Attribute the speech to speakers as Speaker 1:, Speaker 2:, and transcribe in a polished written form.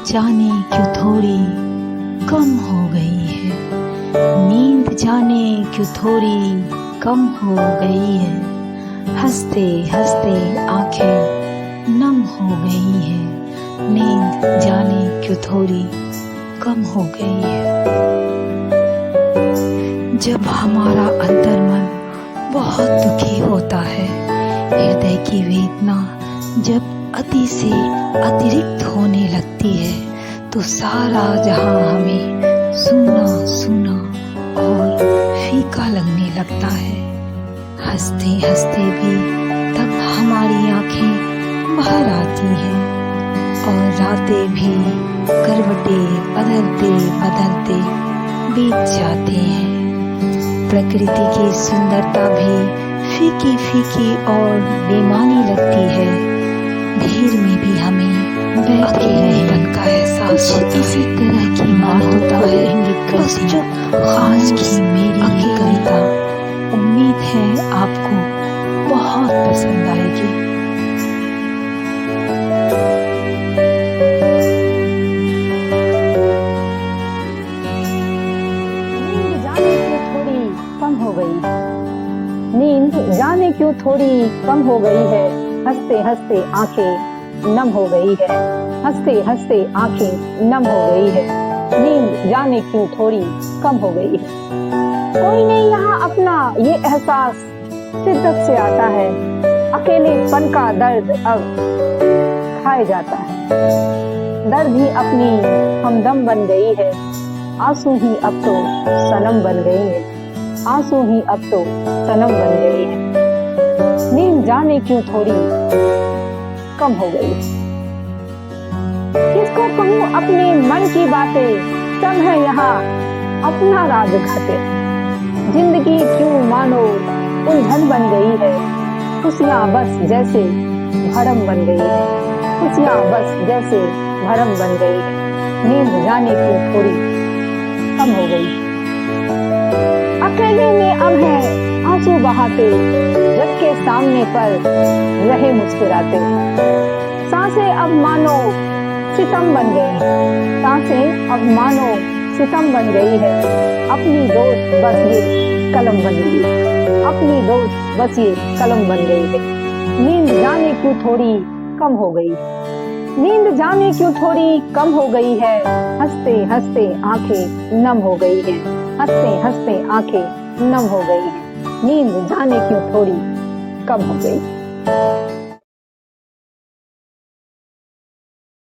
Speaker 1: जाने क्यों थोड़ी कम हो गई है, नींद जाने क्यों थोड़ी कम हो गई है, हंसते हंसते आंखें नम हो गई है, नींद जाने क्यों थोड़ी कम हो गई है। जब हमारा अंतर्मन बहुत दुखी होता है, हृदय की वेदना जब अति से अतिरिक्त होने लगती है, तो सारा जहां हमें सूना सूना और फीका लगने लगता है। हंसते हंसते भी तब हमारी आंखें बाहर आती हैं और रातें भी करवटें बदलते बदलते बीत जाती हैं। प्रकृति की सुंदरता भी फीकी फीकी और बेमानी लगती है। भीड़ में भी हमें अकेलेपन का एहसास इसी तरह की मानवता है इंगित करती है। आज की मेरी कविता उम्मीद है आपको बहुत पसंद आएगी।
Speaker 2: नींद जाने क्यों थोड़ी कम हो गई है, हंसते हंसते आंखें नम हो गई है, हंसते हंसते आंखें नम हो गई है, नींद जाने क्यों थोड़ी कम हो गई है। कोई नहीं यहाँ अपना ये एहसास शिद्दत से आता है, अकेलेपन का दर्द अब खाए जाता है। दर्द ही अपनी हमदम बन गई है, आंसू ही अब तो सनम बन गई है, आंसू ही अब तो सनम बन गई है, नींद जाने क्यों थोड़ी कम हो गई। किसको कहूँ अपने मन की बातें, सब है यहाँ अपना राज घाटे। जिंदगी क्यों मानो उलझन बन गई है, खुशियाँ बस जैसे भरम बन गई है, खुशियाँ बस जैसे भरम बन गई है, नींद जाने क्यों थोड़ी कम हो गई। अकेले में अब है आंसू बहाते, जग के सामने पर रहे मुस्कुराते। सांसें अब मानो सितम बन गई, सांसें अब मानो सितम बन गई है, अपनी दोस्त बस ये कलम बन गई, अपनी दोस्त बस ये कलम बन गई है, नींद जाने क्यों थोड़ी कम हो गई, नींद जाने क्यों थोड़ी कम हो गई है, हंसते हंसते आंखें नम हो गई है, हंसते हंसते आंखें नम हो गई है, नींद जाने क्यों थोड़ी कम हो गई।